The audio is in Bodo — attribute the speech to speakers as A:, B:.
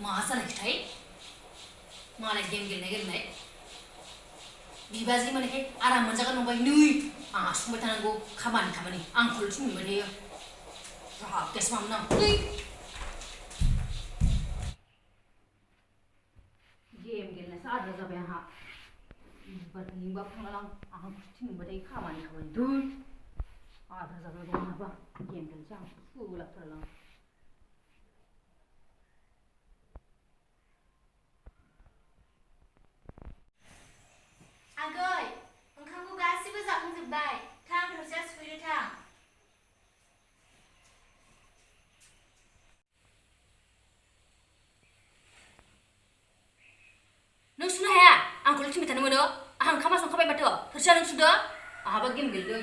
A: masa lagi thai malah game गेलेनाय बिबाजै माने आराम मोनजागोन नंबाय नै आंहा संबाय थानांगौ खामानि आंखौल'सो मोनबाय थायो राहा गेस मामोन नै गेम गेलेनायसो आद्रा जाबाय आंहा बिबार थांला आं मोनबाय थायो खामानि दै आद्रा जाबाय दं आंहाबा गेम गेलेनोसै आं सोलाबथारला
B: आगै ओंखामखौ गासिबो जाखांजोबबाय थां थोरसिया सुफैदो थां
A: नों सुनो हाया आंखौल' थिनबाय थानो मोनो आं ओंखामा संखाबाय माथो थोरसिया नों सुदो आंहाबा गेम गेलेदों